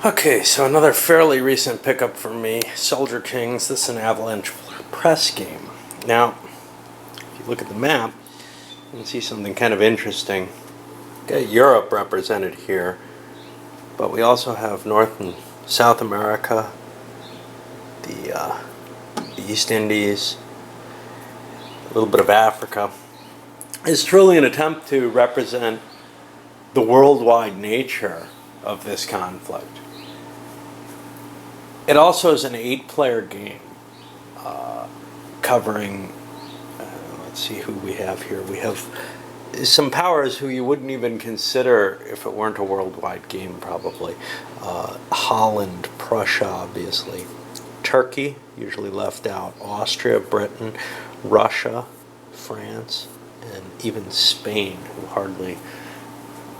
Okay, so another fairly recent pickup for me, Soldier Kings. This is an Avalanche press game. Now, if you look at the map, you can see something kind of interesting. Got Europe represented here, but we also have North and South America, the East Indies, a little bit of Africa. It's truly an attempt to represent the worldwide nature of this conflict. It also is an 8-player game covering, let's see who we have here. We have some powers who you wouldn't even consider if it weren't a worldwide game, probably. Holland, Prussia, obviously. Turkey, usually left out. Austria, Britain, Russia, France, and even Spain, who hardly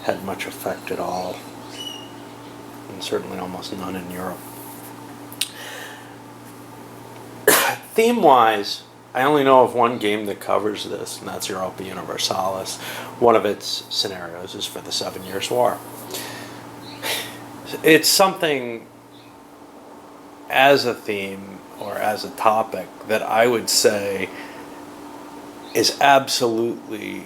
had much effect at all. And certainly almost none in Europe. Theme-wise, I only know of one game that covers this, and that's Europa Universalis. One of its scenarios is for the 7 Years' War. It's something as a theme or as a topic that I would say is absolutely,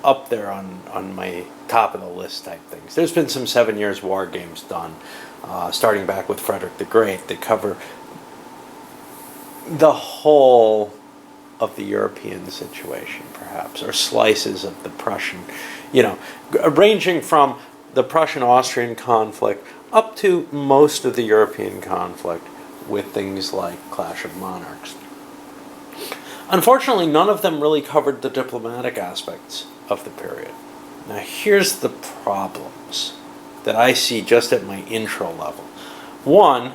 up there on my top of the list type things. There's been some 7 Years' War games done, starting back with Frederick the Great, that cover the whole of the European situation, perhaps, or slices of the Prussian, ranging from the Prussian-Austrian conflict up to most of the European conflict with things like Clash of Monarchs. Unfortunately, none of them really covered the diplomatic aspects of the period. Now, here's the problems that I see just at my intro level. One,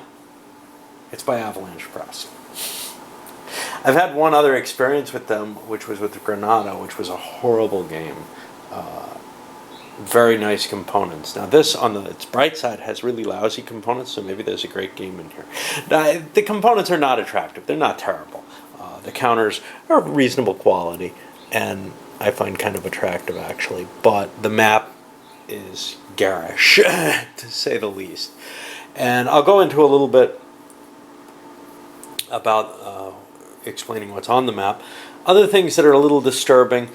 it's by Avalanche Press. I've had one other experience with them, which was with Granada, which was a horrible game. Very nice components. Now this, on its bright side, has really lousy components, so maybe there's a great game in here. Now, the components are not attractive. They're not terrible. The counters are reasonable quality, and I find kind of attractive, actually. But the map is garish, to say the least. And I'll go into a little bit about explaining what's on the map. Other things that are a little disturbing: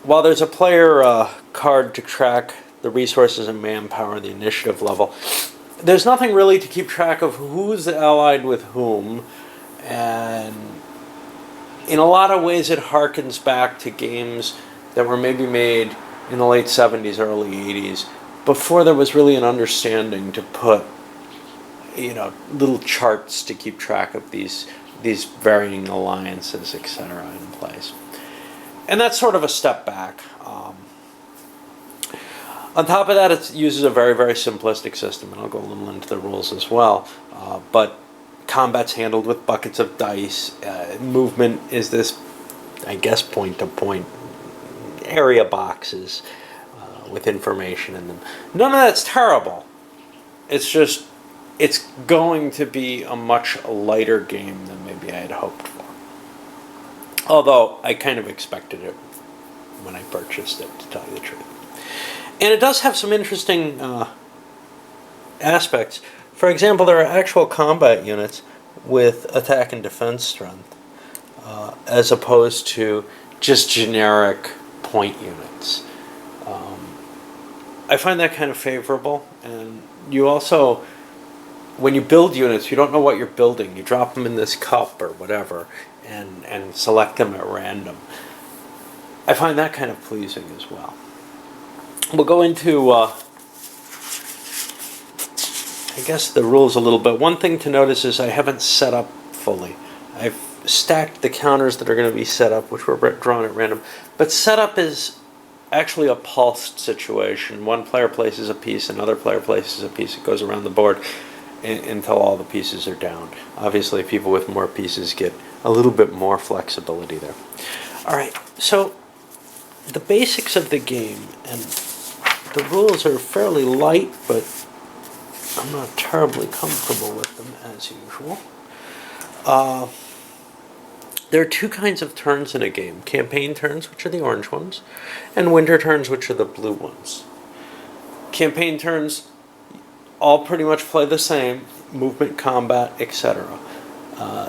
while there's a player card to track the resources and manpower, the initiative level, there's nothing really to keep track of who's allied with whom, and in a lot of ways it harkens back to games that were maybe made in the late 70s, early 80s, before there was really an understanding to put little charts to keep track of these varying alliances, etc., in place. And that's sort of a step back. On top of that, it uses a very, very simplistic system, and I'll go a little into the rules as well. But combat's handled with buckets of dice. Movement is this, I guess, point-to-point area boxes with information in them. None of that's terrible. It's just, it's going to be a much lighter game than maybe I had hoped for. Although I kind of expected it when I purchased it, to tell you the truth. And it does have some interesting aspects. For example, there are actual combat units with attack and defense strength, as opposed to just generic point units. I find that kind of favorable. And you also, when you build units, you don't know what you're building. You drop them in this cup or whatever, and select them at random. I find that kind of pleasing as well. We'll go into, I guess, the rules a little bit. One thing to notice is I haven't set up fully. I've stacked the counters that are going to be set up, which were drawn at random. But setup is actually a pulsed situation. One player places a piece, another player places a piece. It goes around the board until all the pieces are down. Obviously, people with more pieces get a little bit more flexibility there. All right, so the basics of the game, and the rules are fairly light, but I'm not terribly comfortable with them, as usual. There are two kinds of turns in a game: campaign turns, which are the orange ones, and winter turns, which are the blue ones. Campaign turns all pretty much play the same: movement, combat, etc.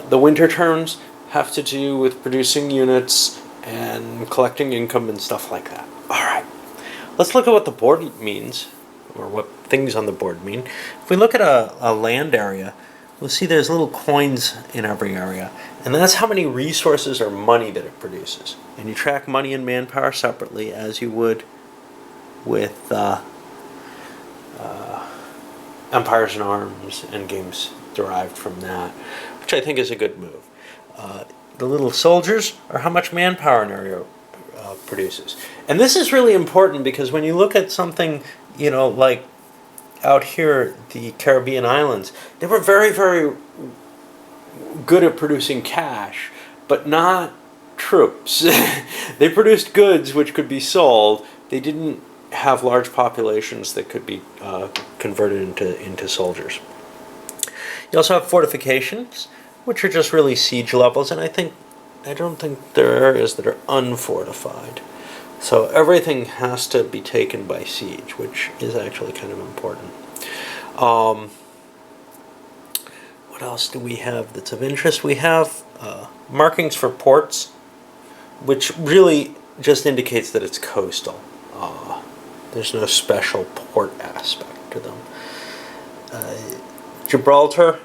The winter turns have to do with producing units and collecting income and stuff like that. All right, let's look at what the board means, or what things on the board mean. If we look at a land area, we'll see there's little coins in every area, and that's how many resources or money that it produces. And you track money and manpower separately, as you would with Empires and Arms and games derived from that, which I think is a good move. The little soldiers are how much manpower an area produces. And this is really important because when you look at something, like out here, the Caribbean islands, they were very, very good at producing cash, but not troops. They produced goods which could be sold. They didn't have large populations that could be converted into soldiers. You also have fortifications, which are just really siege levels, and I don't think there are areas that are unfortified. So everything has to be taken by siege, which is actually kind of important. What else do we have that's of interest? We have markings for ports, which really just indicates that it's coastal. There's no special port aspect to them. Gibraltar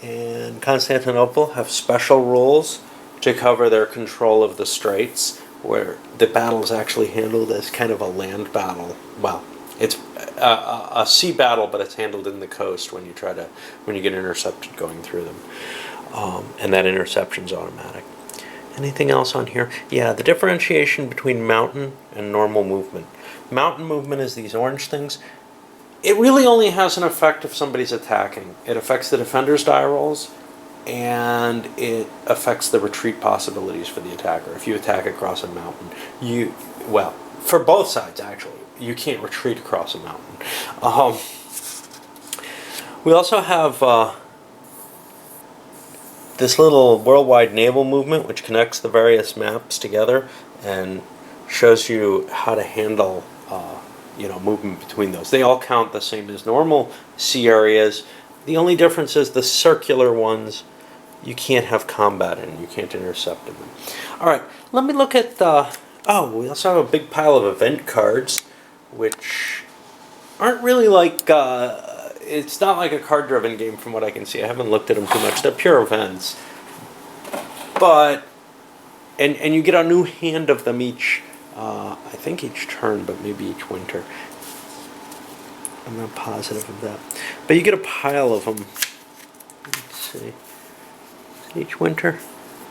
and Constantinople have special rules to cover their control of the straits, where the battle is actually handled as kind of a land battle. Well, it's a sea battle, but it's handled in the coast when you get intercepted going through them, and that interception's automatic. Anything else on here? Yeah, the differentiation between mountain and normal movement. Mountain movement is these orange things. It really only has an effect if somebody's attacking. It affects the defender's die rolls, and it affects the retreat possibilities for the attacker. If you attack across a mountain, for both sides actually, you can't retreat across a mountain. We also have this little worldwide naval movement, which connects the various maps together and shows you how to handle movement between those. They all count the same as normal sea areas. The only difference is the circular ones you can't have combat in. You can't intercept in them. All right, let me look at we also have a big pile of event cards, which aren't really like, it's not like a card-driven game from what I can see. I haven't looked at them too much. They're pure events. But, and you get a new hand of them each, I think each turn, but maybe each winter. I'm not positive of that. But you get a pile of them. Let's see. Is it each winter?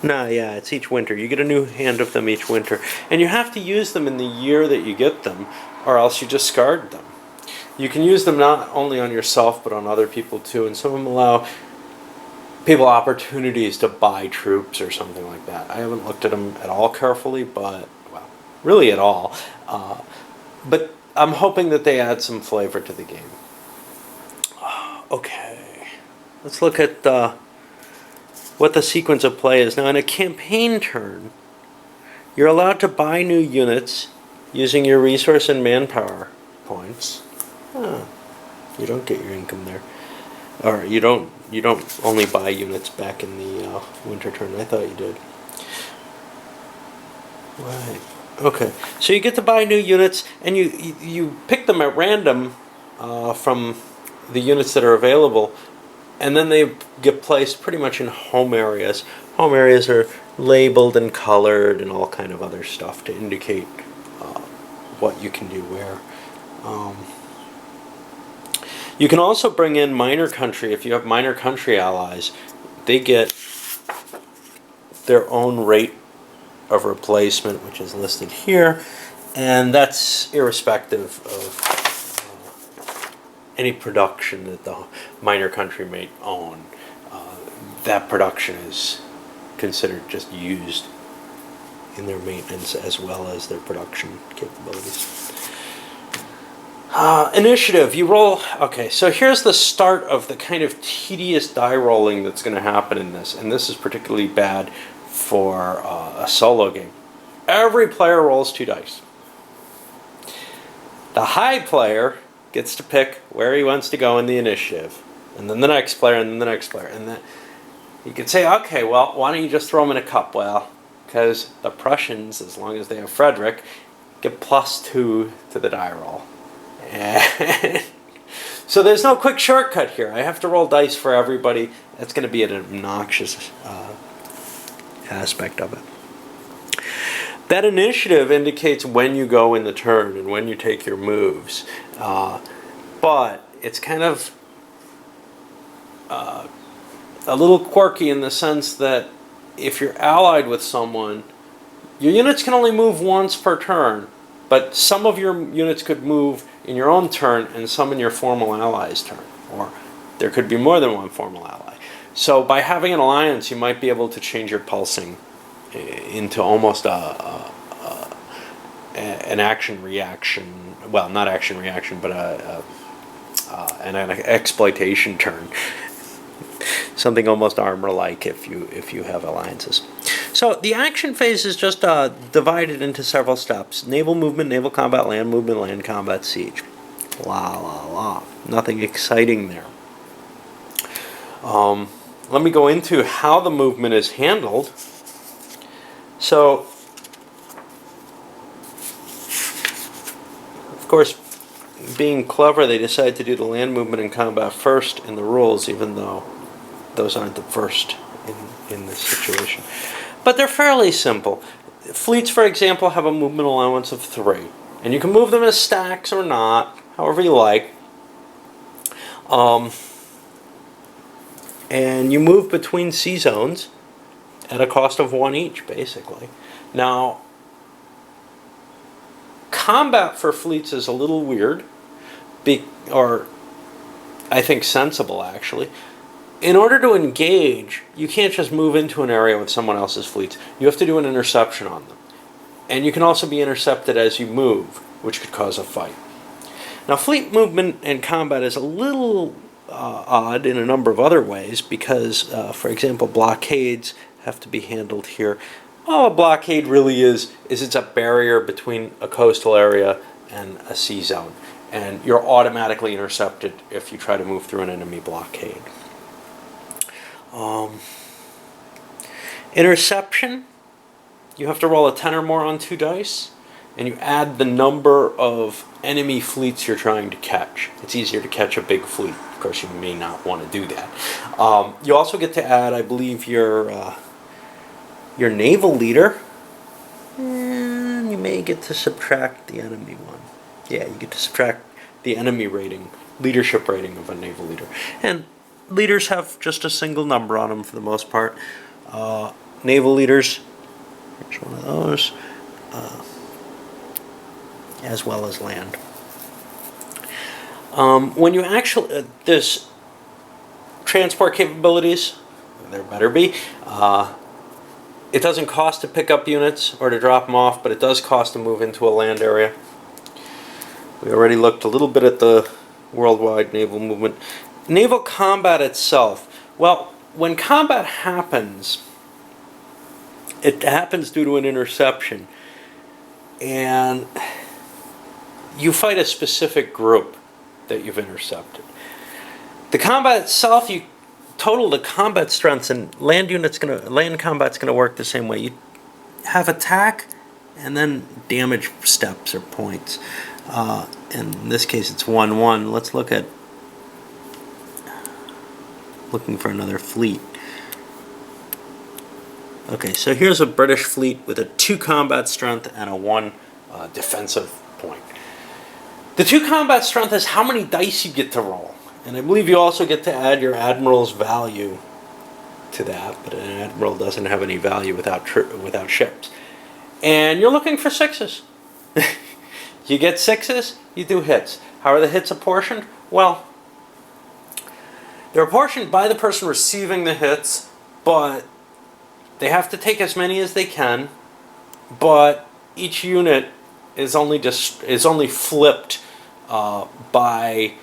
No, yeah, it's each winter. You get a new hand of them each winter. And you have to use them in the year that you get them, or else you discard them. You can use them not only on yourself, but on other people too. And some of them allow people opportunities to buy troops or something like that. I haven't looked at them at all carefully, but, well, really at all. But I'm hoping that they add some flavor to the game. Okay. Let's look at what the sequence of play is. Now, in a campaign turn, you're allowed to buy new units using your resource and manpower points. You don't get your income there. Or you don't only buy units back in the winter turn. I thought you did. Right. Okay. So you get to buy new units, and you pick them at random from the units that are available, and then they get placed pretty much in home areas. Home areas are labeled and colored and all kind of other stuff to indicate what you can do where. You can also bring in minor country. If you have minor country allies, they get their own rate of replacement, which is listed here, and that's irrespective of any production that the minor country may own. That production is considered just used in their maintenance as well as their production capabilities. Initiative, you roll. Okay, so here's the start of the kind of tedious die rolling that's going to happen in this, and this is particularly bad for a solo game. Every player rolls 2 dice. The high player gets to pick where he wants to go in the initiative. And then the next player, and then the next player. And then you could say, okay, well, why don't you just throw them in a cup? Well, because the Prussians, as long as they have Frederick, get +2 to the die roll. And so there's no quick shortcut here. I have to roll dice for everybody. That's going to be an obnoxious aspect of it. That initiative indicates when you go in the turn and when you take your moves. But it's kind of a little quirky in the sense that if you're allied with someone, your units can only move once per turn, but some of your units could move in your own turn and some in your formal ally's turn, or there could be more than one formal ally. So by having an alliance, you might be able to change your pulsing into almost an action-reaction, well, not action-reaction, but an exploitation turn. Something almost armor-like if you have alliances. So the action phase is just divided into several steps: naval movement, naval combat, land movement, land combat, siege. La la la. Nothing exciting there. Let me go into how the movement is handled. So, of course, being clever, they decided to do the land movement and combat first in the rules, even though those aren't the first in this situation. But they're fairly simple. Fleets, for example, have a movement allowance of 3. And you can move them as stacks or not, however you like. And you move between sea zones at a cost of 1 each, basically. Now, combat for fleets is a little weird, or I think sensible, actually. In order to engage, you can't just move into an area with someone else's fleets. You have to do an interception on them. And you can also be intercepted as you move, which could cause a fight. Now, fleet movement and combat is a little odd in a number of other ways because, for example, blockades have to be handled here. All a blockade really is it's a barrier between a coastal area and a sea zone. And you're automatically intercepted if you try to move through an enemy blockade. Interception, you have to roll a 10 or more on 2 dice, and you add the number of enemy fleets you're trying to catch. It's easier to catch a big fleet. Of course, you may not want to do that. You also get to add, I believe, your naval leader, and you may get to subtract the enemy one. Yeah, you get to subtract the enemy rating, leadership rating of a naval leader. And leaders have just a single number on them for the most part. Naval leaders, here's one of those, as well as land. When you actually, there's transport capabilities, there better be. It doesn't cost to pick up units or to drop them off, but it does cost to move into a land area. We already looked a little bit at the worldwide naval movement. Naval combat itself. Well, when combat happens, it happens due to an interception. And you fight a specific group that you've intercepted. The combat itself, you total the combat strengths, and land combat's gonna work the same way. You have attack and then damage steps or points. In this case it's 1-1. Let's look at looking for another fleet. Okay, so here's a British fleet with a 2 combat strength and a 1 defensive point. The 2 combat strength is how many dice you get to roll. And I believe you also get to add your admiral's value to that, but an admiral doesn't have any value without ships. And you're looking for 6s. You get 6s, you do hits. How are the hits apportioned? Well, they're apportioned by the person receiving the hits, but they have to take as many as they can, but each unit is only flipped by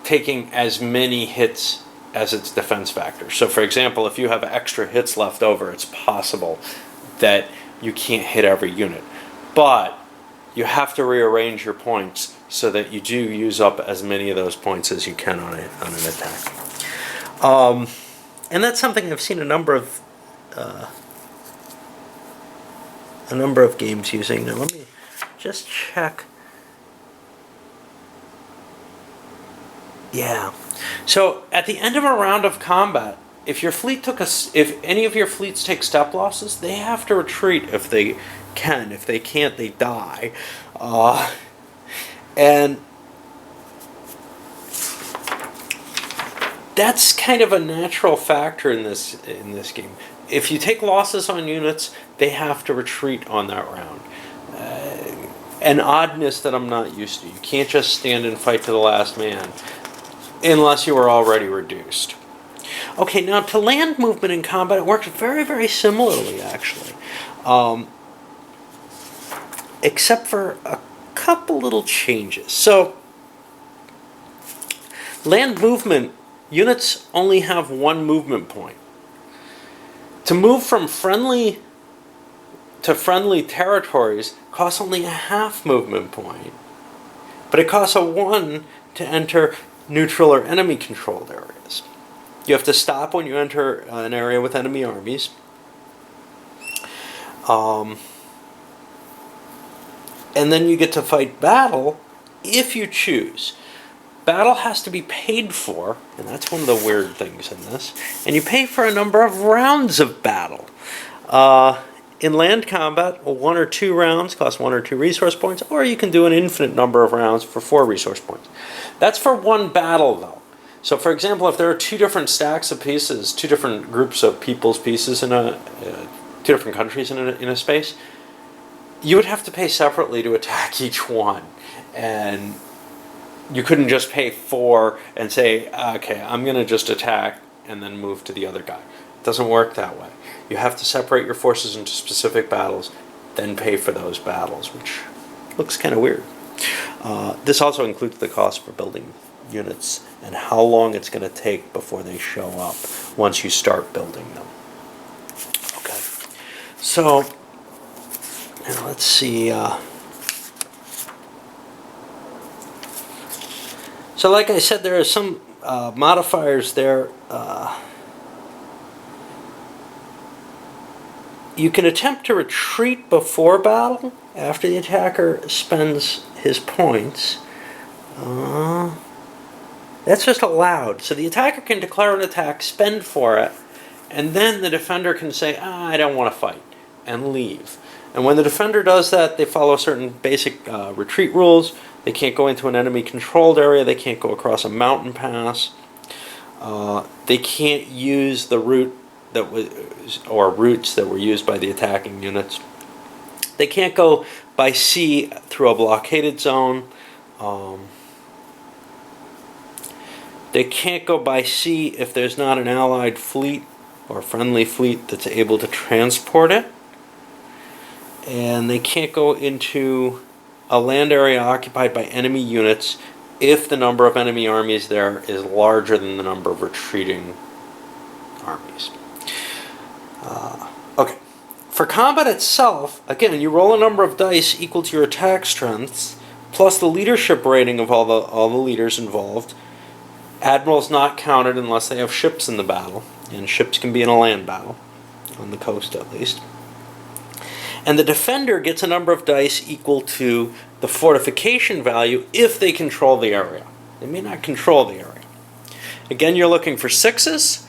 taking as many hits as its defense factor. So for example, if you have extra hits left over, it's possible that you can't hit every unit. But you have to rearrange your points so that you do use up as many of those points as you can on an attack. And that's something I've seen a number of games using. Now let me just check. Yeah. So at the end of a round of combat, if any of your fleets take step losses, they have to retreat if they can. If they can't, they die. And that's kind of a natural factor in this game. If you take losses on units, they have to retreat on that round. An oddness that I'm not used to. You can't just stand and fight to the last man unless you are already reduced. Okay, now to land movement in combat, it works very, very similarly, actually. Except for a couple little changes. So, land movement, units only have one movement point. To move from friendly to friendly territories costs only a half movement point, but it costs a 1 to enter neutral or enemy controlled areas. You have to stop when you enter an area with enemy armies. And then you get to fight battle if you choose. Battle has to be paid for, and that's one of the weird things in this. And you pay for a number of rounds of battle. In land combat, 1 or 2 rounds cost 1 or 2 resource points, or you can do an infinite number of rounds for 4 resource points. That's for one battle, though. So, for example, if there are 2 different stacks of pieces, 2 different groups of people's pieces in 2 different countries in a space, you would have to pay separately to attack each one. And you couldn't just pay 4 and say, okay, I'm going to just attack and then move to the other guy. It doesn't work that way. You have to separate your forces into specific battles, then pay for those battles, which looks kind of weird. This also includes the cost for building units and how long it's going to take before they show up once you start building them. Okay, so now let's see. So like I said, there are some modifiers there. You can attempt to retreat before battle after the attacker spends his points. That's just allowed. So the attacker can declare an attack, spend for it, and then the defender can say, I don't want to fight, and leave. And when the defender does that, they follow certain basic retreat rules. They can't go into an enemy-controlled area. They can't go across a mountain pass. They can't use the route that was, or routes that were used by the attacking units. They can't go by sea through a blockaded zone. They can't go by sea if there's not an allied fleet or friendly fleet that's able to transport it. And they can't go into a land area occupied by enemy units if the number of enemy armies there is larger than the number of retreating armies. Okay. For combat itself, again, you roll a number of dice equal to your attack strengths, plus the leadership rating of all the leaders involved. Admirals not counted unless they have ships in the battle, and ships can be in a land battle, on the coast at least. And the defender gets a number of dice equal to the fortification value if they control the area. They may not control the area. Again, you're looking for 6s.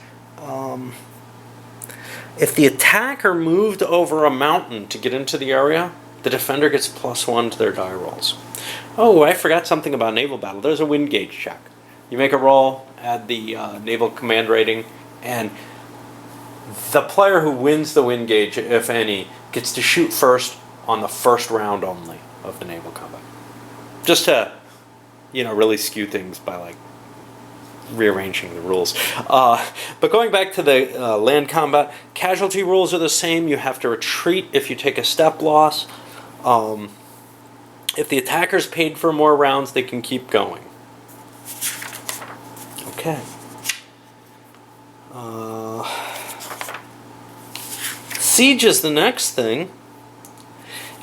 If the attacker moved over a mountain to get into the area, the defender gets +1 to their die rolls. Oh, I forgot something about naval battle. There's a wind gauge check. You make a roll, add the naval command rating, and the player who wins the wind gauge, if any, gets to shoot first on the first round only of the naval combat. Just to, really skew things by like rearranging the rules. But going back to the land combat, casualty rules are the same. You have to retreat if you take a step loss. If the attacker's paid for more rounds, they can keep going. Okay. Siege is the next thing.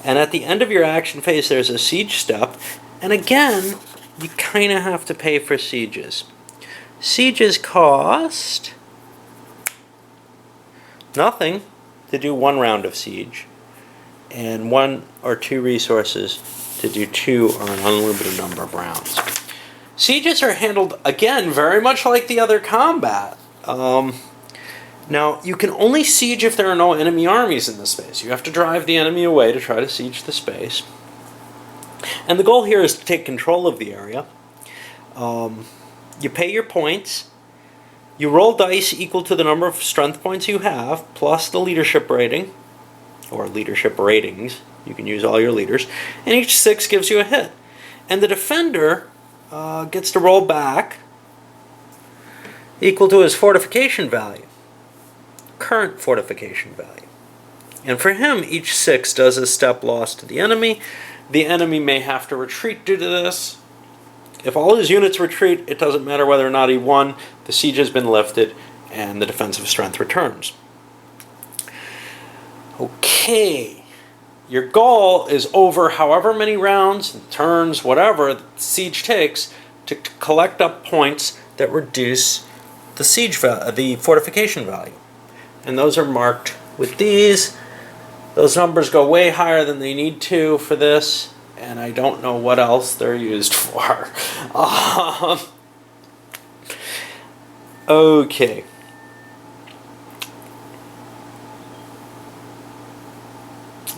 And at the end of your action phase, there's a siege step. And again, you kind of have to pay for sieges. Sieges cost nothing to do 1 round of siege, and 1 or 2 resources to do 2 or an unlimited number of rounds. Sieges are handled, again, very much like the other combat. Now, you can only siege if there are no enemy armies in the space. You have to drive the enemy away to try to siege the space. And the goal here is to take control of the area. You pay your points. You roll dice equal to the number of strength points you have, plus the leadership rating, or leadership ratings. You can use all your leaders. And each 6 gives you a hit. And the defender gets to roll back equal to his fortification value, current fortification value. And for him, each 6 does a step loss to the enemy. The enemy may have to retreat due to this. If all his units retreat, it doesn't matter whether or not he won. The siege has been lifted, and the defensive strength returns. Okay. Your goal is over however many rounds, turns, whatever the siege takes, to collect up points that reduce the siege the fortification value. And those are marked with these. Those numbers go way higher than they need to for this, and I don't know what else they're used for. Okay.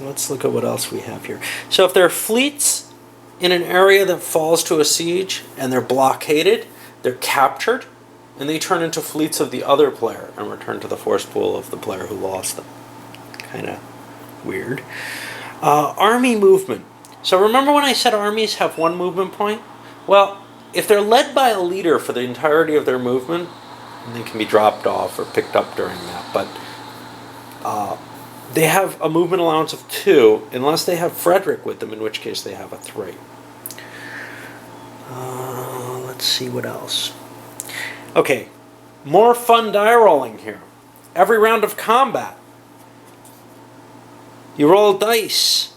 Let's look at what else we have here. So if there are fleets in an area that falls to a siege and they're blockaded, they're captured, and they turn into fleets of the other player and return to the force pool of the player who lost them. Kind of weird. Army movement. So remember when I said armies have 1 movement point? Well, if they're led by a leader for the entirety of their movement, they can be dropped off or picked up during that. But they have a movement allowance of 2, unless they have Frederick with them, in which case they have a 3. Let's see what else. Okay, more fun die rolling here. Every round of combat, you roll dice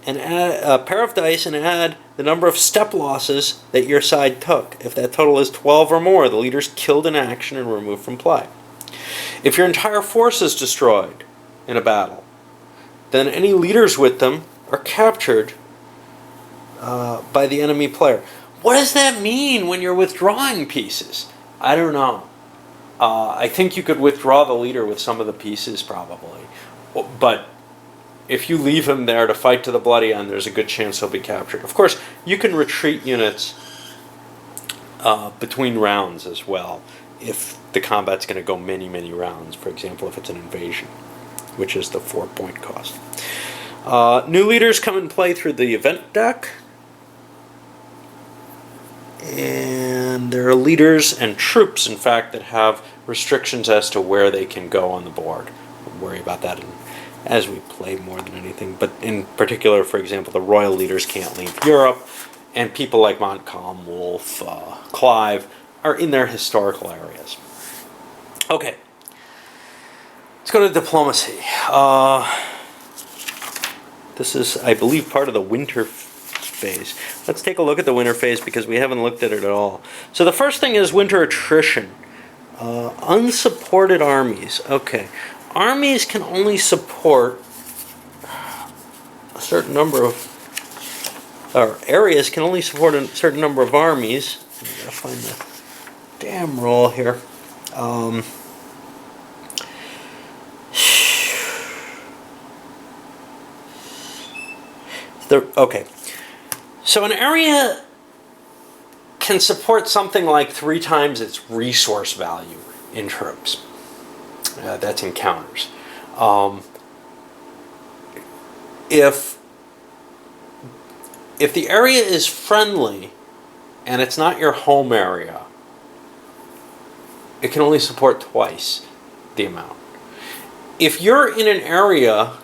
and add a pair of dice and add the number of step losses that your side took. If that total is 12 or more, the leader's killed in action and removed from play. If your entire force is destroyed in a battle, then any leaders with them are captured by the enemy player. What does that mean when you're withdrawing pieces? I don't know. I think you could withdraw the leader with some of the pieces probably. But if you leave him there to fight to the bloody end, there's a good chance he'll be captured. Of course, you can retreat units between rounds as well if the combat's going to go many, many rounds. For example, if it's an invasion, which is the 4-point cost. New leaders come and play through the event deck. And there are leaders and troops, in fact, that have restrictions as to where they can go on the board. We'll worry about that as we play more than anything. But in particular, for example, the royal leaders can't leave Europe, and people like Montcalm, Wolfe, Clive are in their historical areas. Okay. Let's go to diplomacy. This is, I believe, part of the winter phase. Let's take a look at the winter phase because we haven't looked at it at all. So the first thing is winter attrition. Unsupported armies. Okay. Armies can only support a certain number of, or areas can only support a certain number of armies. I gotta find the damn roll here. Okay. So an area can support something like 3 times its resource value in troops. That's encounters. If the area is friendly and it's not your home area, it can only support twice the amount. If you're in an area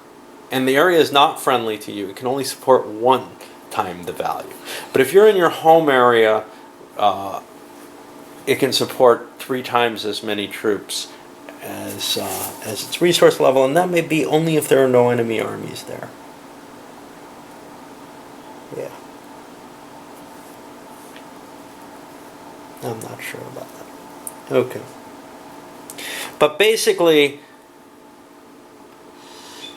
and the area is not friendly to you, it can only support 1 time the value. But if you're in your home area, it can support 3 times as many troops as its resource level, and that may be only if there are no enemy armies there. Yeah. I'm not sure about that. Okay. But basically,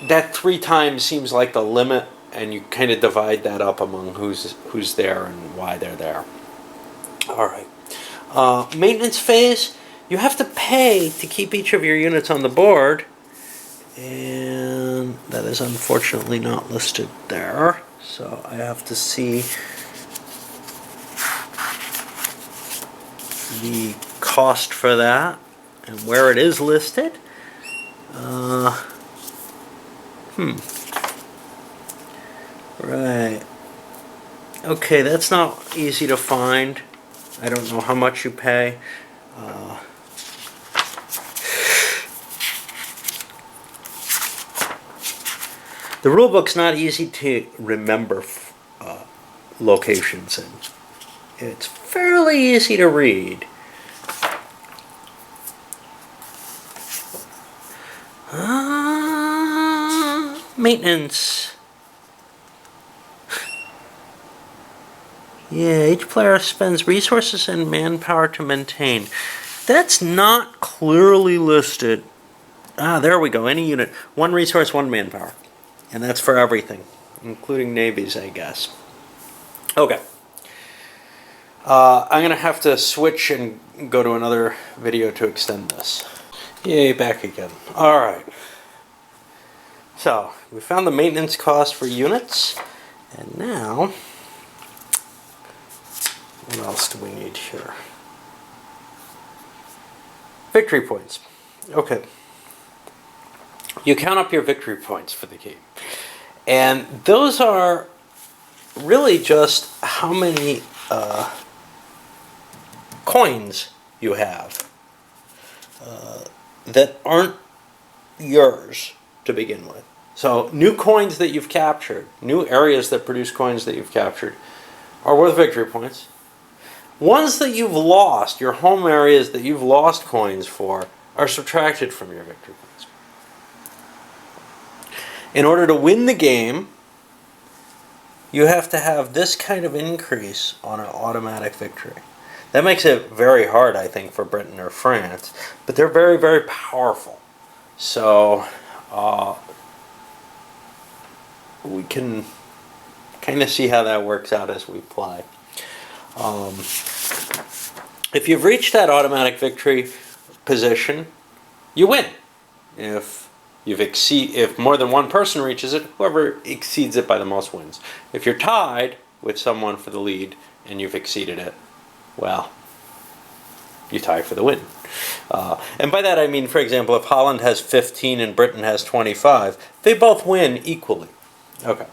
that 3 times seems like the limit, and you kind of divide that up among who's there and why they're there. All right. Maintenance phase, you have to pay to keep each of your units on the board, and that is unfortunately not listed there. So I have to see the cost for that and where it is listed. Right. Okay, that's not easy to find. I don't know how much you pay. The rulebook's not easy to remember locations in. It's fairly easy to read. Maintenance. Yeah, each player spends resources and manpower to maintain. That's not clearly listed. There we go. Any unit. 1 resource, 1 manpower. And that's for everything, including navies, I guess. Okay. I'm going to have to switch and go to another video to extend this. Yay, back again. All right. So, we found the maintenance cost for units. And now, what else do we need here? Victory points. Okay. You count up your victory points for the game. And those are really just how many coins you have that aren't yours to begin with. So new coins that you've captured, new areas that produce coins that you've captured, are worth victory points. Ones that you've lost, your home areas that you've lost coins for, are subtracted from your victory points. In order to win the game, you have to have this kind of increase on an automatic victory. That makes it very hard, I think, for Britain or France, but they're very, very powerful. So we can kind of see how that works out as we play. If you've reached that automatic victory position, you win. If more than one person reaches it, whoever exceeds it by the most wins. If you're tied with someone for the lead and you've exceeded it, well, you tie for the win. And by that I mean, for example, if Holland has 15 and Britain has 25, they both win equally. Okay.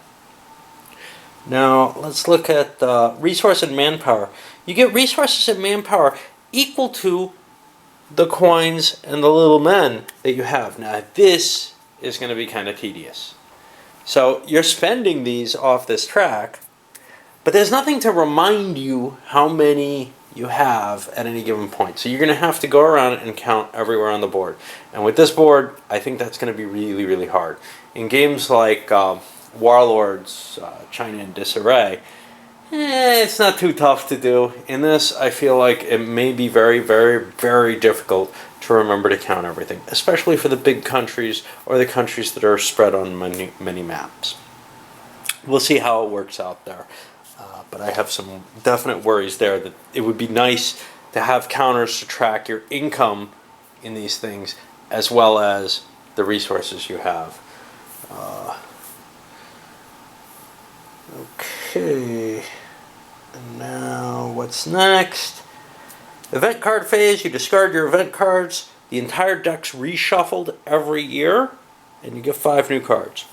Now, let's look at resource and manpower. You get resources and manpower equal to the coins and the little men that you have. Now, this is going to be kind of tedious. So, you're spending these off this track, but there's nothing to remind you how many you have at any given point. So, you're going to have to go around and count everywhere on the board. And with this board, I think that's going to be really, really hard. In games like Warlords, China in Disarray, it's not too tough to do. In this, I feel like it may be very, very, very difficult to remember to count everything, especially for the big countries or the countries that are spread on many, many maps. We'll see how it works out there. But I have some definite worries there that it would be nice to have counters to track your income in these things as well as the resources you have. Okay, and now what's next? Event card phase, you discard your event cards. The entire deck's reshuffled every year, and you get 5 new cards.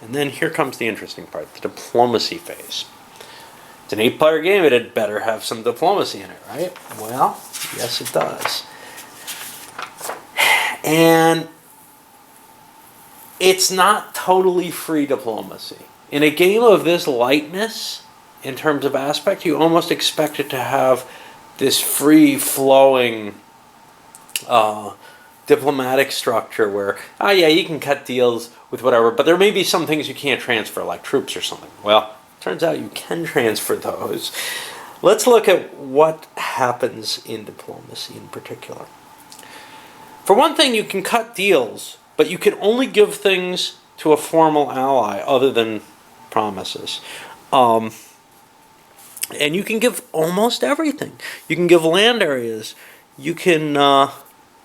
And then here comes the interesting part, the diplomacy phase. It's an 8-player game, it had better have some diplomacy in it, right? Well, yes it does. And it's not totally free diplomacy. In a game of this lightness, in terms of aspect, you almost expect it to have this free-flowing diplomatic structure where, yeah, you can cut deals with whatever, but there may be some things you can't transfer, like troops or something. Well, turns out you can transfer those. Let's look at what happens in diplomacy in particular. For one thing, you can cut deals, but you can only give things to a formal ally other than promises. And you can give almost everything. You can give land areas. You can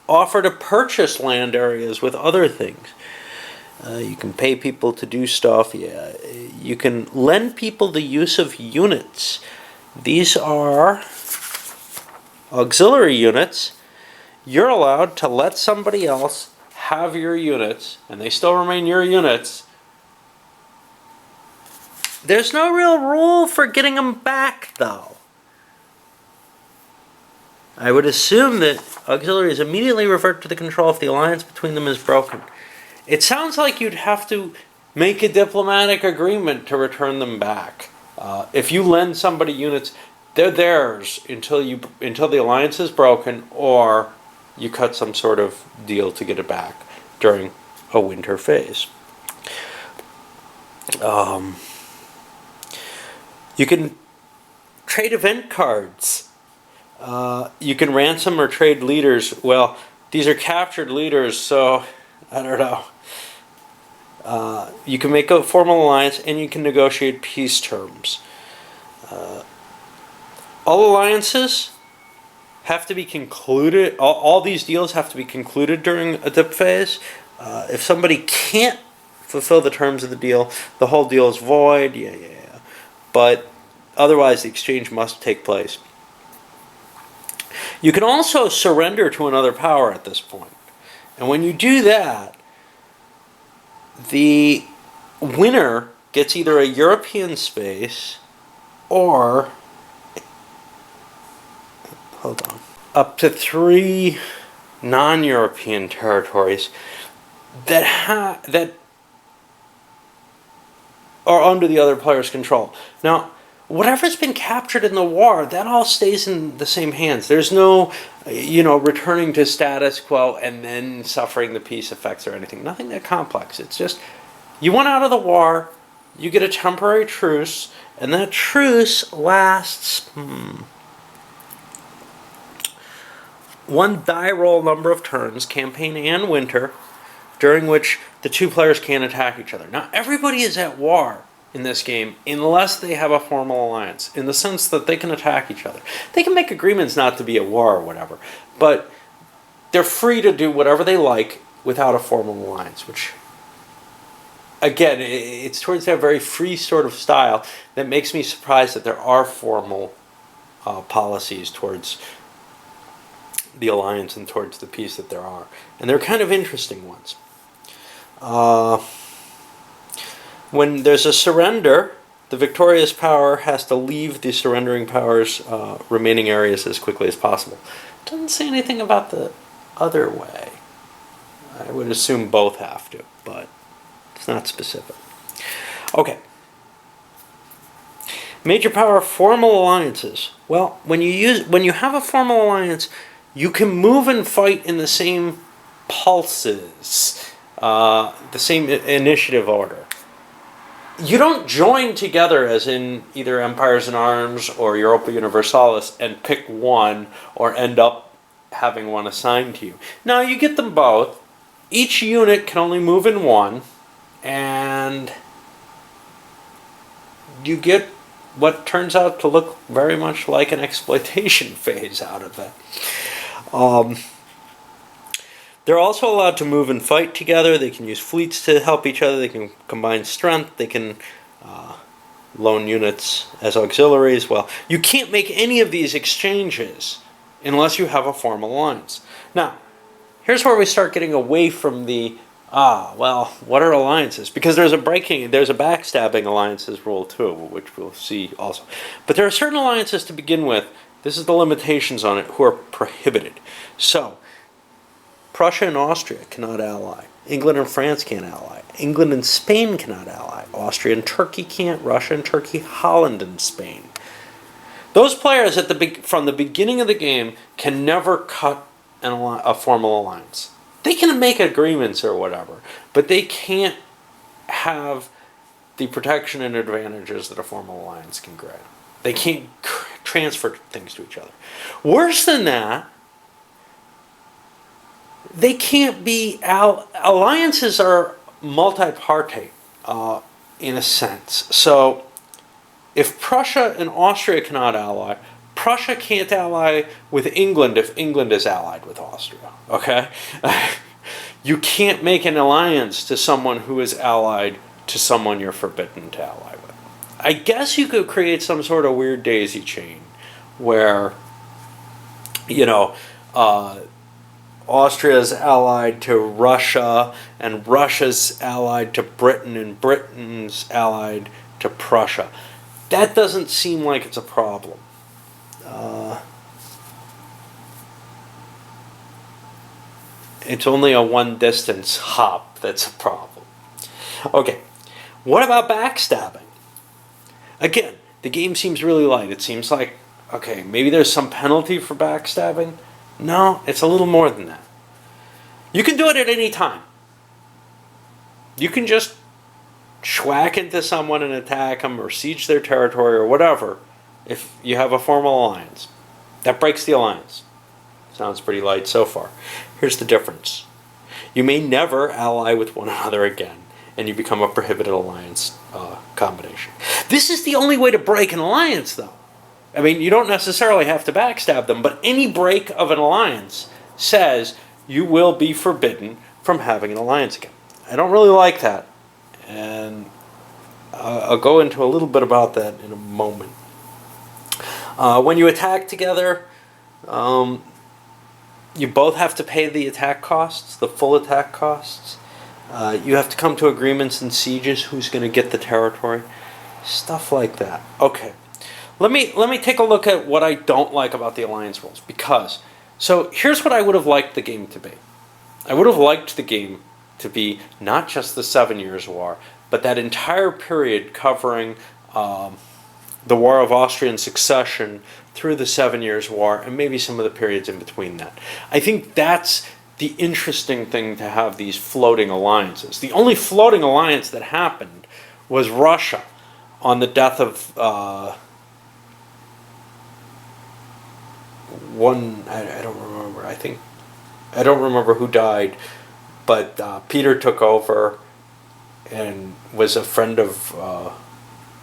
offer to purchase land areas with other things. You can pay people to do stuff. Yeah, you can lend people the use of units. These are auxiliary units. You're allowed to let somebody else have your units, and they still remain your units. There's no real rule for getting them back, though. I would assume that auxiliaries immediately revert to the control if the alliance between them is broken. It sounds like you'd have to make a diplomatic agreement to return them back. If you lend somebody units, they're theirs until the alliance is broken, or you cut some sort of deal to get it back during a winter phase. You can trade event cards. You can ransom or trade leaders. Well, these are captured leaders, so I don't know. You can make a formal alliance, and you can negotiate peace terms. All alliances have to be concluded. All these deals have to be concluded during a dip phase. If somebody can't fulfill the terms of the deal, the whole deal is void. Yeah. But otherwise, the exchange must take place. You can also surrender to another power at this point. And when you do that, the winner gets either a European space or, hold on, up to 3 non-European territories that are under the other player's control. Now, whatever's been captured in the war, that all stays in the same hands. There's no, returning to status quo and then suffering the peace effects or anything. Nothing that complex. It's just, you went out of the war, you get a temporary truce, and that truce lasts, one die roll number of turns, campaign and winter, during which the two players can't attack each other. Now, everybody is at war in this game unless they have a formal alliance, in the sense that they can attack each other. They can make agreements not to be at war or whatever, but they're free to do whatever they like without a formal alliance, which, again, it's towards that very free sort of style that makes me surprised that there are formal policies towards the alliance and towards the peace that there are. And they're kind of interesting ones. When there's a surrender, the victorious power has to leave the surrendering power's remaining areas as quickly as possible. It doesn't say anything about the other way. I would assume both have to, but it's not specific. Okay. Major power formal alliances. Well, when you have a formal alliance, you can move and fight in the same pulses, the same initiative order. You don't join together as in either Empires in Arms or Europa Universalis and pick one or end up having one assigned to you. No, you get them both. Each unit can only move in one, and you get what turns out to look very much like an exploitation phase out of that. They're also allowed to move and fight together. They can use fleets to help each other. They can combine strength. They can loan units as auxiliaries. Well, you can't make any of these exchanges unless you have a formal alliance. Now, here's where we start getting away from the, what are alliances? Because there's a backstabbing alliances rule too, which we'll see also. But there are certain alliances to begin with. This is the limitations on it, who are prohibited. So, Prussia and Austria cannot ally. England and France can't ally. England and Spain cannot ally. Austria and Turkey can't. Russia and Turkey, Holland and Spain. Those players from the beginning of the game can never cut a formal alliance. They can make agreements or whatever, but they can't have the protection and advantages that a formal alliance can grant. They can't transfer things to each other. Worse than that, they can't be alliances are multipartite in a sense. So if Prussia and Austria cannot ally, Prussia can't ally with England if England is allied with Austria. Okay, you can't make an alliance to someone who is allied to someone you're forbidden to ally with. I guess you could create some sort of weird daisy chain where, you know, Austria's allied to Russia, and Russia's allied to Britain, and Britain's allied to Prussia. That doesn't seem like it's a problem. It's only a one distance hop that's a problem. Okay, what about backstabbing? Again, the game seems really light. It seems like, okay, maybe there's some penalty for backstabbing. No, it's a little more than that. You can do it at any time. You can just schwack into someone and attack them or siege their territory or whatever if you have a formal alliance. That breaks the alliance. Sounds pretty light so far. Here's the difference. You may never ally with one another again, and you become a prohibited alliance combination. This is the only way to break an alliance, though. I mean, you don't necessarily have to backstab them, but any break of an alliance says you will be forbidden from having an alliance again. I don't really like that, and I'll go into a little bit about that in a moment. When you attack together, you both have to pay the attack costs, the full attack costs. You have to come to agreements in sieges, who's going to get the territory, stuff like that. Okay, let me take a look at what I don't like about the alliance rules, because so here's what I would have liked the game to be. I would have liked the game to be not just the 7 Years' War, but that entire period covering the War of Austrian Succession through the 7 Years' War, and maybe some of the periods in between that. I think that's the interesting thing, to have these floating alliances. The only floating alliance that happened was Russia on the death of I don't remember. I don't remember who died, but Peter took over and was a friend of.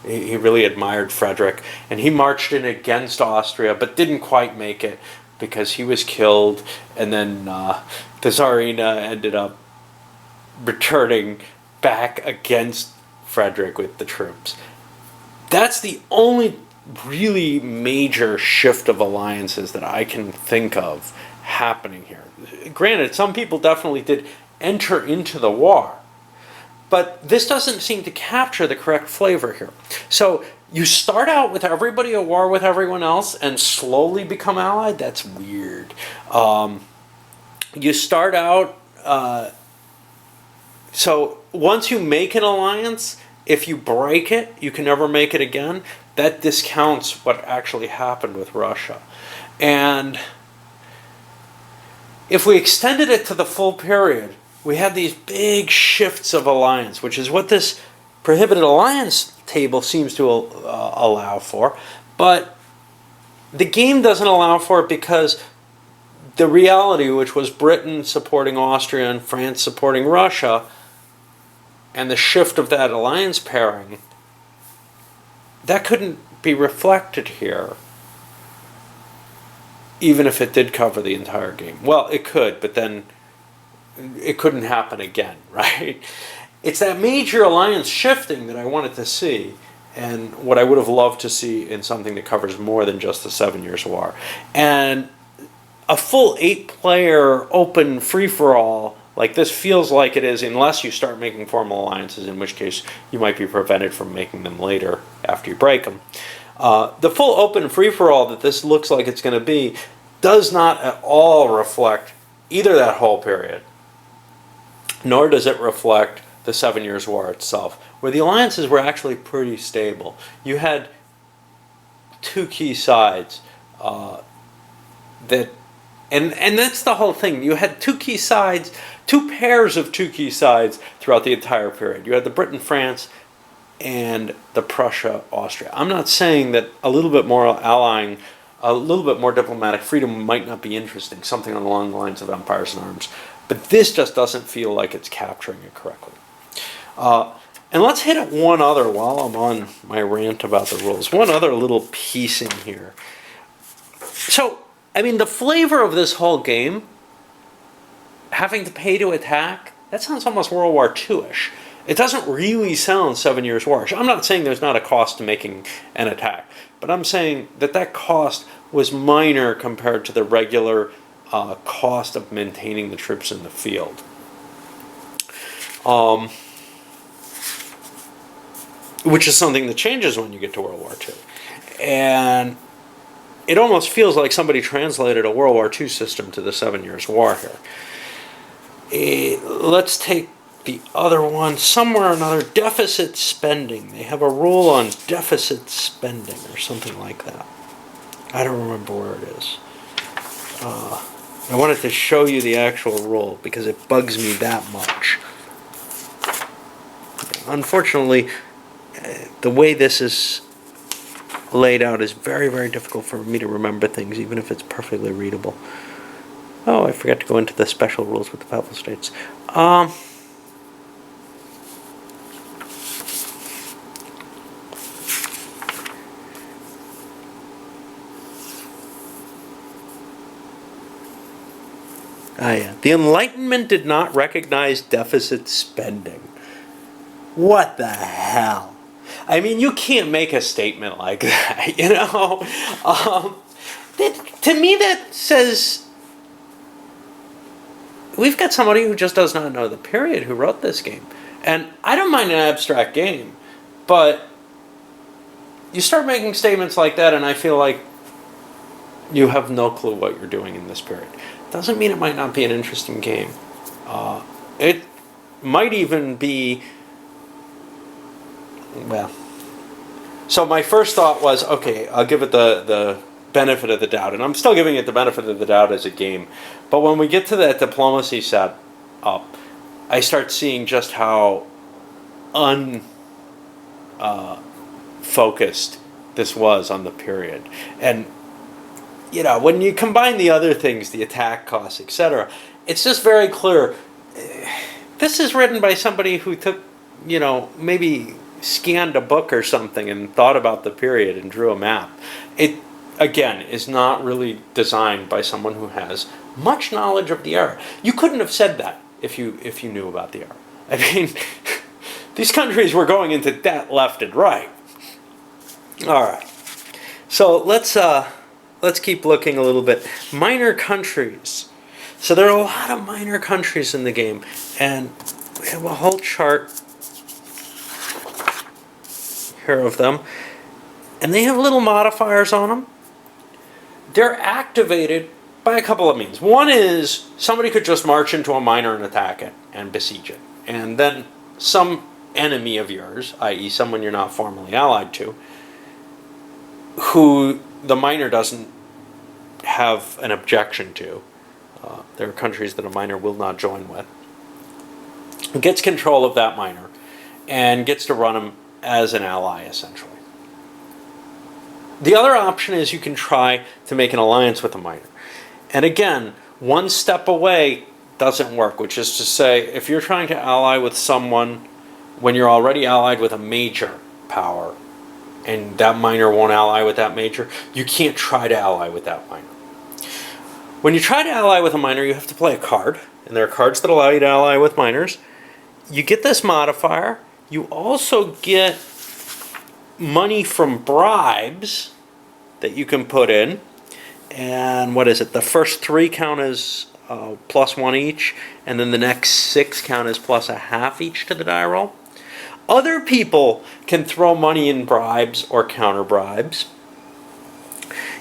He really admired Frederick, and he marched in against Austria, but didn't quite make it because he was killed, and then the Tsarina ended up returning back against Frederick with the troops. That's the only really major shift of alliances that I can think of happening here. Granted, some people definitely did enter into the war, but this doesn't seem to capture the correct flavor here. So you start out with everybody at war with everyone else and slowly become allied? That's weird. You start out... so once you make an alliance, if you break it, you can never make it again. That discounts what actually happened with Russia. And if we extended it to the full period, we had these big shifts of alliance, which is what this prohibited alliance table seems to allow for. But the game doesn't allow for it because the reality, which was Britain supporting Austria and France supporting Russia, and the shift of that alliance pairing, that couldn't be reflected here, even if it did cover the entire game. Well, it could, but then it couldn't happen again, right? It's that major alliance shifting that I wanted to see, and what I would have loved to see in something that covers more than just the 7 Years' War. And a full 8-player open free-for-all like this feels like it is, unless you start making formal alliances, in which case you might be prevented from making them later after you break them. The full open free-for-all that this looks like it's going to be does not at all reflect either that whole period, nor does it reflect the 7 Years' War itself, where the alliances were actually pretty stable. You had two key sides and that's the whole thing. You had two key sides, two pairs of two key sides throughout the entire period. You had the Britain-France and the Prussia-Austria. I'm not saying that a little bit more allying, a little bit more diplomatic freedom might not be interesting, something along the lines of Empires and Arms, but this just doesn't feel like it's capturing it correctly. And let's hit it one other, while I'm on my rant about the rules, one other little piece in here. So, I mean, the flavor of this whole game, having to pay to attack, that sounds almost World War II-ish. It doesn't really sound 7 Years' War-ish. I'm not saying there's not a cost to making an attack, but I'm saying that that cost was minor compared to the regular cost of maintaining the troops in the field. Which is something that changes when you get to World War II. And it almost feels like somebody translated a World War II system to the 7 Years' War here. Let's take the other one, somewhere or another, deficit spending. They have a rule on deficit spending or something like that. I don't remember where it is. I wanted to show you the actual rule because it bugs me that much. Unfortunately, the way this is laid out is very, very difficult for me to remember things, even if it's perfectly readable. Oh, I forgot to go into the special rules with the Papal States. Yeah. The Enlightenment did not recognize deficit spending. What the hell? I mean, you can't make a statement like that, you know? To me, that says we've got somebody who just does not know the period who wrote this game. And I don't mind an abstract game, but you start making statements like that and I feel like you have no clue what you're doing in this period. Doesn't mean it might not be an interesting game. It might even be, well, so my first thought was, okay, I'll give it the benefit of the doubt, and I'm still giving it the benefit of the doubt as a game. But when we get to that diplomacy set up, I start seeing just how unfocused this was on the period. And you know, when you combine the other things, the attack costs, etc., it's just very clear. This is written by somebody who took, you know, maybe scanned a book or something and thought about the period and drew a map. It, again, is not really designed by someone who has much knowledge of the era. You couldn't have said that if you knew about the era. I mean, these countries were going into debt left and right. All right. So let's keep looking a little bit. Minor countries. So there are a lot of minor countries in the game, and we have a whole chart here of them, and they have little modifiers on them. They're activated by a couple of means. One is somebody could just march into a minor and attack it and besiege it, and then some enemy of yours, i.e. someone you're not formally allied to, who the minor doesn't have an objection to, there are countries that a minor will not join with, gets control of that minor and gets to run him as an ally, essentially. The other option is you can try to make an alliance with a minor. And again, one step away doesn't work, which is to say, if you're trying to ally with someone when you're already allied with a major power, and that minor won't ally with that major, you can't try to ally with that minor. When you try to ally with a minor, you have to play a card, and there are cards that allow you to ally with minors. You get this modifier. You also get money from bribes that you can put in, and what is it? The first 3 count as +1 each, and then the next 6 count as +1/2 each to the die roll. Other people can throw money in bribes or counter bribes.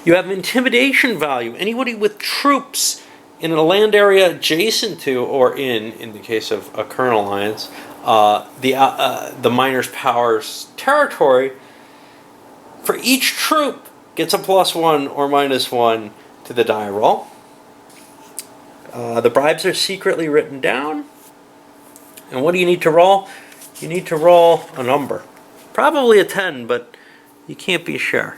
You have intimidation value. Anybody with troops in a land area adjacent to or in the case of a current alliance, the minor's power's territory, for each troop gets a +1 or -1 to the die roll. The bribes are secretly written down. And what do you need to roll? You need to roll a number. Probably a 10, but you can't be sure.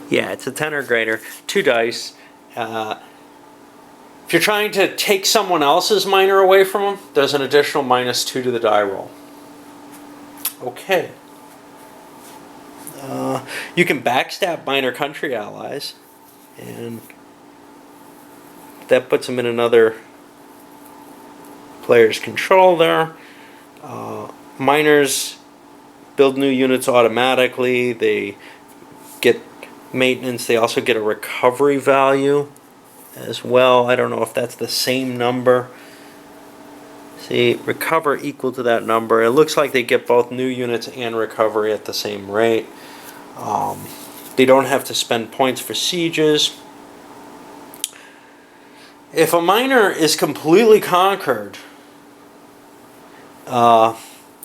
Yeah, it's a 10 or greater. 2 dice. If you're trying to take someone else's minor away from them, there's an additional -2 to the die roll. Okay. You can backstab minor country allies, and that puts them in another player's control there. Minors build new units automatically. They get maintenance. They also get a recovery value as well. I don't know if that's the same number. See, recover equal to that number. It looks like they get both new units and recovery at the same rate. They don't have to spend points for sieges. If a minor is completely conquered,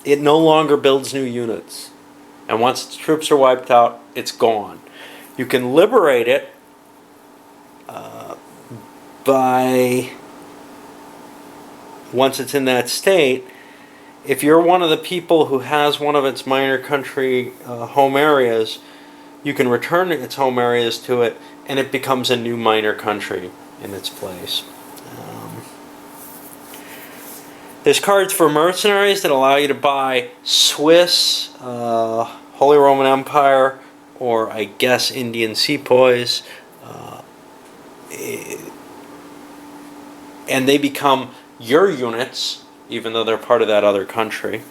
it no longer builds new units. And once its troops are wiped out, it's gone. You can liberate it by, once it's in that state, if you're one of the people who has one of its minor country home areas, you can return its home areas to it, and it becomes a new minor country in its place. There's cards for mercenaries that allow you to buy Swiss, Holy Roman Empire, or I guess Indian sepoys, and they become your units, even though they're part of that other country.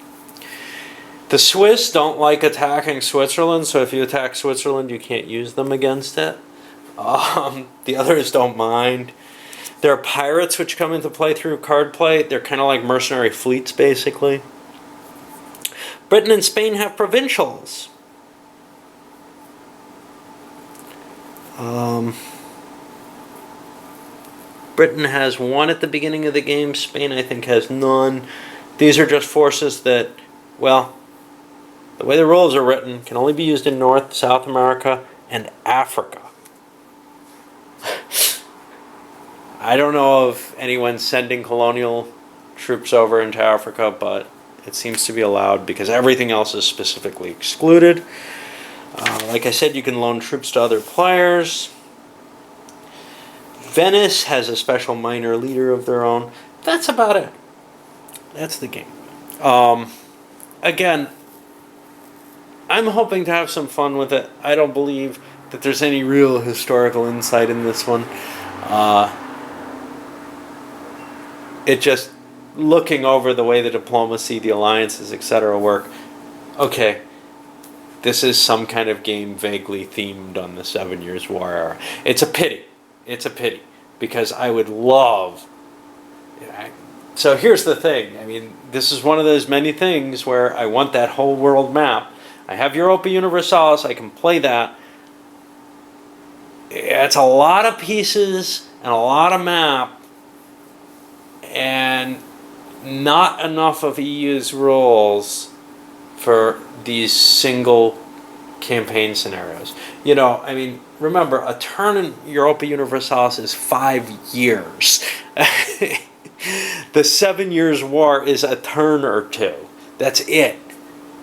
The Swiss don't like attacking Switzerland, so if you attack Switzerland, you can't use them against it. The others don't mind. There are pirates which come into play through card play. They're kind of like mercenary fleets, basically. Britain and Spain have provincials. Britain has 1 at the beginning of the game. Spain, I think, has none. These are just forces that, well, the way the rules are written, can only be used in North, South America, and Africa. I don't know of anyone sending colonial troops over into Africa, but it seems to be allowed because everything else is specifically excluded. Like I said, you can loan troops to other players. Venice has a special minor leader of their own. That's about it. That's the game. Again, I'm hoping to have some fun with it. I don't believe that there's any real historical insight in this one. It just, looking over the way the diplomacy, the alliances, etc. work, okay, this is some kind of game vaguely themed on the 7 Years' War era. It's a pity. It's a pity, because I would love... So here's the thing. I mean, this is one of those many things where I want that whole world map. I have Europa Universalis. I can play that. It's a lot of pieces and a lot of map, and not enough of EU's rules for these single campaign scenarios. You know, I mean, remember, a turn in Europa Universalis is 5 years. The 7 Years' War is a turn or two. That's it.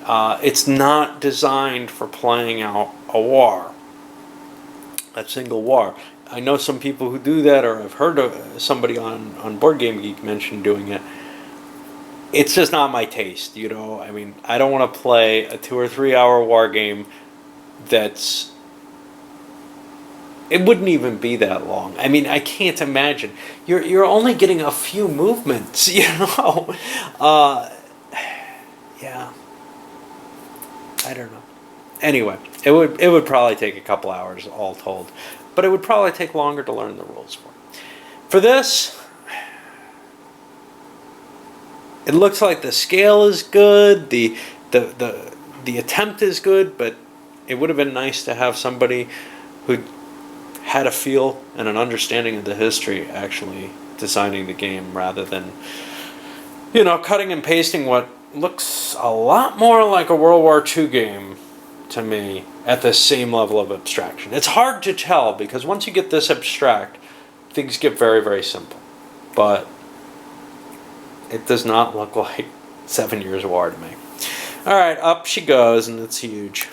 It's not designed for playing out a war, a single war. I know some people who do that, or I've heard of somebody on Board Game Geek mention doing it. It's just not my taste, you know. I mean, I don't want to play a 2 or 3 hour war game that's... It wouldn't even be that long. I mean, I can't imagine. You're only getting a few movements, you know. Yeah. I don't know. Anyway, it would probably take a couple hours all told, but it would probably take longer to learn the rules for. For this, it looks like the scale is good, the attempt is good, but it would have been nice to have somebody who had a feel and an understanding of the history actually designing the game, rather than, you know, cutting and pasting what looks a lot more like a World War II game to me at the same level of abstraction. It's hard to tell, because once you get this abstract, things get very, very simple. But it does not look like 7 years of war to me. All right, up she goes, and it's huge.